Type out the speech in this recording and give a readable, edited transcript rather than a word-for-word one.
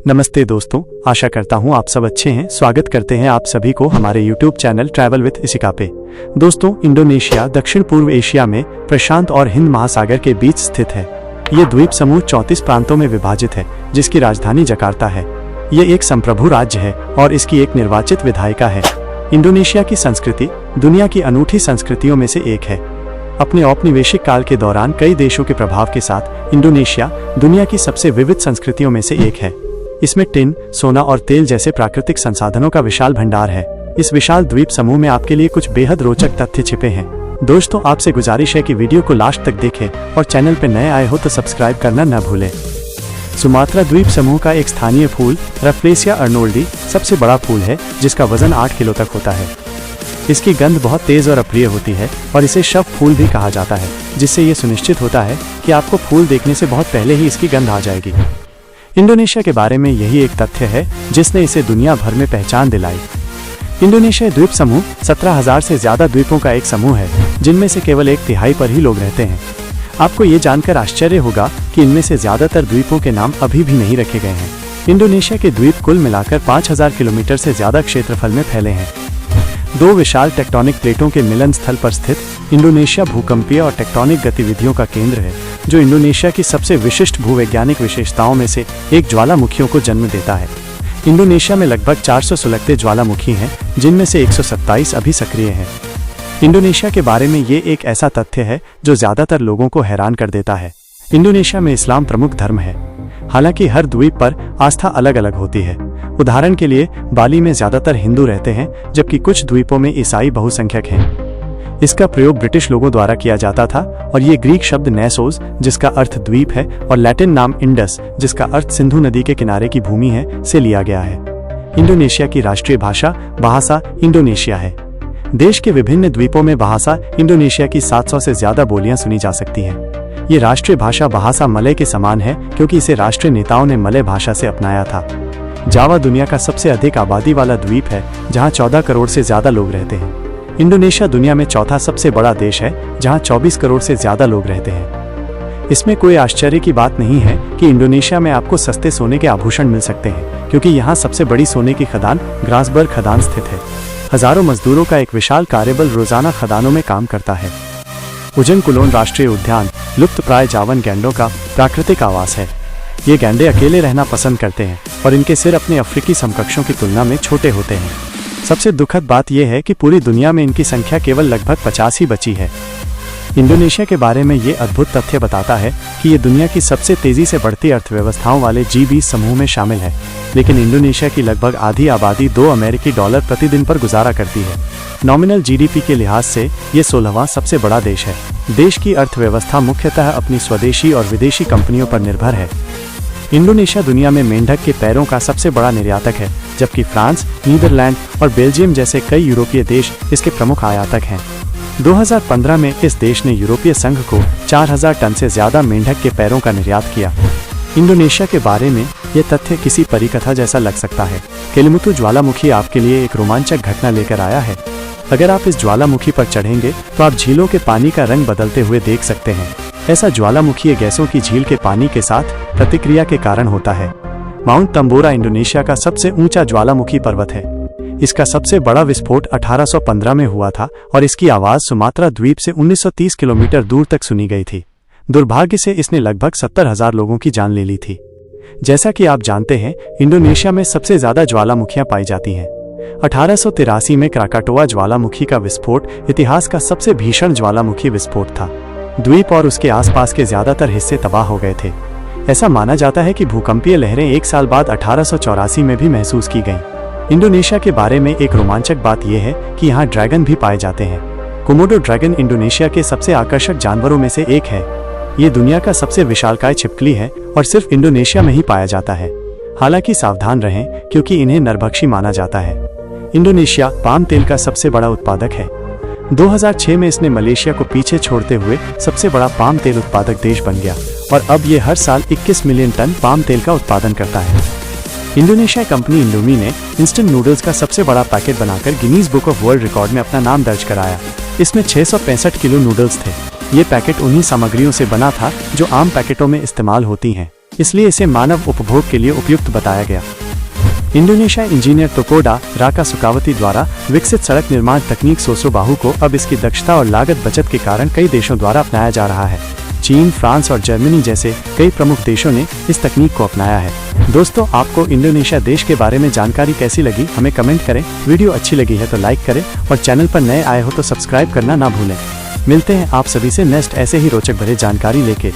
नमस्ते दोस्तों, आशा करता हूँ आप सब अच्छे हैं। स्वागत करते हैं आप सभी को हमारे YouTube channel travel with Ishika पे। दोस्तों, इंडोनेशिया दक्षिण पूर्व एशिया में प्रशांत और हिंद महासागर के बीच स्थित है। ये द्वीप समूह 34 प्रांतों में विभाजित है, जिसकी राजधानी जकार्ता है। ये एक संप्रभु राज्य है और इसकी एक निर्वाचित विधायिका है। इंडोनेशिया की संस्कृति दुनिया की अनूठी संस्कृतियों में से एक है। अपने औपनिवेशिक काल के दौरान कई देशों के प्रभाव के साथ इंडोनेशिया दुनिया की सबसे विविध संस्कृतियों में से एक है। इसमें टिन, सोना और तेल जैसे प्राकृतिक संसाधनों का विशाल भंडार है। इस विशाल द्वीप समूह में आपके लिए कुछ बेहद रोचक तथ्य छिपे हैं। दोस्तों, आपसे गुजारिश है कि वीडियो को लास्ट तक देखें और चैनल पर नए आए हो तो सब्सक्राइब करना न भूलें। सुमात्रा द्वीप समूह का एक स्थानीय फूल रफ्लेसिया अर्नोल्डी सबसे बड़ा फूल है, जिसका वजन 8 किलो तक होता है। इसकी गंध बहुत तेज और अप्रिय होती है और इसे शव फूल भी कहा जाता है, जिससे ये सुनिश्चित होता है कि आपको फूल देखने से बहुत पहले ही इसकी गंध आ जाएगी। इंडोनेशिया के बारे में यही एक तथ्य है जिसने इसे दुनिया भर में पहचान दिलाई। इंडोनेशिया द्वीप समूह 17,000 से ज्यादा द्वीपों का एक समूह है, जिनमें से केवल 1/3 पर ही लोग रहते हैं। आपको ये जानकर आश्चर्य होगा कि इनमें से ज्यादातर द्वीपों के नाम अभी भी नहीं रखे गए हैं। इंडोनेशिया के द्वीप कुल मिलाकर 5,000 किलोमीटर से ज्यादा क्षेत्रफल में फैले हैं। दो विशाल टेक्टोनिक प्लेटों के मिलन स्थल पर स्थित इंडोनेशिया भूकंपीय और टेक्टोनिक गतिविधियों का केंद्र है, जो इंडोनेशिया की सबसे विशिष्ट भूवैज्ञानिक विशेषताओं में से एक ज्वालामुखियों को जन्म देता है। इंडोनेशिया में लगभग 400 सुलगते ज्वालामुखी हैं, जिनमें से 127 अभी सक्रिय हैं। इंडोनेशिया के बारे में ये एक ऐसा तथ्य है जो ज्यादातर लोगों को हैरान कर देता है। इंडोनेशिया में इस्लाम प्रमुख धर्म है। हालांकि हर द्वीप पर आस्था अलग अलग होती है। उदाहरण के लिए बाली में ज्यादातर हिंदू रहते हैं, जबकि कुछ द्वीपों में ईसाई बहुसंख्यक हैं। इसका प्रयोग ब्रिटिश लोगों द्वारा किया जाता था और ये ग्रीक शब्द नैसोस, जिसका अर्थ द्वीप है, और लैटिन नाम इंडस, जिसका अर्थ सिंधु नदी के किनारे की भूमि है, से लिया गया है। इंडोनेशिया की राष्ट्रीय भाषा भाषा इंडोनेशिया है। देश के विभिन्न द्वीपों में भाषा इंडोनेशिया की 700 से ज्यादा बोलियां सुनी जा सकती हैं। ये राष्ट्रीय भाषा भाषा मलय के समान है, क्योंकि इसे राष्ट्रीय नेताओं ने मलय भाषा से अपनाया था। जावा दुनिया का सबसे अधिक आबादी वाला द्वीप है, जहां 14 करोड़ से ज्यादा लोग रहते हैं। इंडोनेशिया दुनिया में चौथा सबसे बड़ा देश है, जहां 24 करोड़ से ज्यादा लोग रहते हैं। इसमें कोई आश्चर्य की बात नहीं है कि इंडोनेशिया में आपको सस्ते सोने के आभूषण मिल सकते हैं, क्योंकि यहाँ सबसे बड़ी सोने की खदान ग्रासबर्ग खदान स्थित है। हजारों मजदूरों का एक विशाल कार्यबल रोजाना खदानों में काम करता है। उजन कुलोन राष्ट्रीय उद्यान लुप्तप्राय जावन गैंडों का प्राकृतिक आवास है। ये गैंडे अकेले रहना पसंद करते हैं और इनके सिर अपने अफ्रीकी समकक्षों की तुलना में छोटे होते हैं। सबसे दुखद बात यह है कि पूरी दुनिया में इनकी संख्या केवल लगभग 50 ही बची है। इंडोनेशिया के बारे में ये अद्भुत तथ्य बताता है कि ये दुनिया की सबसे तेजी से बढ़ती अर्थव्यवस्थाओं वाले G20 समूह में शामिल है, लेकिन इंडोनेशिया की लगभग आधी आबादी $2 अमेरिकी प्रतिदिन पर गुजारा करती है। नॉमिनल GDP के लिहाज से ये 16वां सबसे बड़ा देश है। देश की अर्थव्यवस्था मुख्यतः अपनी स्वदेशी और विदेशी कंपनियों पर निर्भर है। इंडोनेशिया दुनिया में मेंढक के पैरों का सबसे बड़ा निर्यातक है, जबकि फ्रांस, नीदरलैंड और बेल्जियम जैसे कई यूरोपीय देश इसके प्रमुख आयातक हैं। 2015 में इस देश ने यूरोपीय संघ को 4000 टन से ज्यादा मेंढक के पैरों का निर्यात किया। इंडोनेशिया के बारे में यह तथ्य किसी परिकथा जैसा लग सकता है। केलिमुतु ज्वालामुखी आपके लिए एक रोमांचक घटना लेकर आया है। अगर आप इस ज्वालामुखी पर चढ़ेंगे तो आप झीलों के पानी का रंग बदलते हुए देख सकते हैं। ऐसा ज्वालामुखी गैसों की झील के पानी के साथ प्रतिक्रिया के कारण होता है। माउंट तंबोरा इंडोनेशिया का सबसे ऊंचा ज्वालामुखी पर्वत है। इसका सबसे बड़ा विस्फोट 1815 में हुआ था और इसकी आवाज सुमात्रा द्वीप से 1930 किलोमीटर दूर तक सुनी गई थी। दुर्भाग्य से इसने लगभग 70,000 लोगों की जान ले ली थी। जैसा कि आप जानते हैं, इंडोनेशिया में सबसे ज्यादा ज्वालामुखियां पाई जाती हैं। 1883 में क्राकाटोआ ज्वालामुखी का विस्फोट इतिहास का सबसे भीषण ज्वालामुखी विस्फोट था। द्वीप और उसके आसपास के ज्यादातर हिस्से तबाह हो गए थे। ऐसा माना जाता है कि भूकंपीय लहरें एक साल बाद 1884 में भी महसूस की गईं। इंडोनेशिया के बारे में एक रोमांचक बात यह है कि यहाँ ड्रैगन भी पाए जाते हैं। कोमोडो ड्रैगन इंडोनेशिया के सबसे आकर्षक जानवरों में से एक है। ये दुनिया का सबसे विशालकाय छिपकली है और सिर्फ इंडोनेशिया में ही पाया जाता है। हालांकि सावधान रहें, क्योंकि इन्हें नरभक्षी माना जाता है। इंडोनेशिया पाम तेल का सबसे बड़ा उत्पादक है। 2006 में इसने मलेशिया को पीछे छोड़ते हुए सबसे बड़ा पाम तेल उत्पादक देश बन गया और अब ये हर साल 21 मिलियन टन पाम तेल का उत्पादन करता है। इंडोनेशिया कंपनी इंडोमी ने इंस्टेंट नूडल्स का सबसे बड़ा पैकेट बनाकर Guinness book of world record में अपना नाम दर्ज कराया। इसमें 665 किलो नूडल्स थे। ये पैकेट उन्हीं सामग्रियों से बना था जो आम पैकेटों में इस्तेमाल होती हैं। इसलिए इसे मानव उपभोग के लिए उपयुक्त बताया गया। इंडोनेशिया इंजीनियर टोकोडा राका सुकावती द्वारा विकसित सड़क निर्माण तकनीक सोसोबाहु को अब इसकी दक्षता और लागत बचत के कारण कई देशों द्वारा अपनाया जा रहा है। चीन, फ्रांस और जर्मनी जैसे कई प्रमुख देशों ने इस तकनीक को अपनाया है। दोस्तों, आपको इंडोनेशिया देश के बारे में जानकारी कैसी लगी हमें कमेंट करें। वीडियो अच्छी लगी है तो लाइक करें और चैनल पर नए आए हो तो सब्सक्राइब करना ना भूलें। मिलते हैं आप सभी से नेक्स्ट ऐसे ही रोचक भरे जानकारी लेके।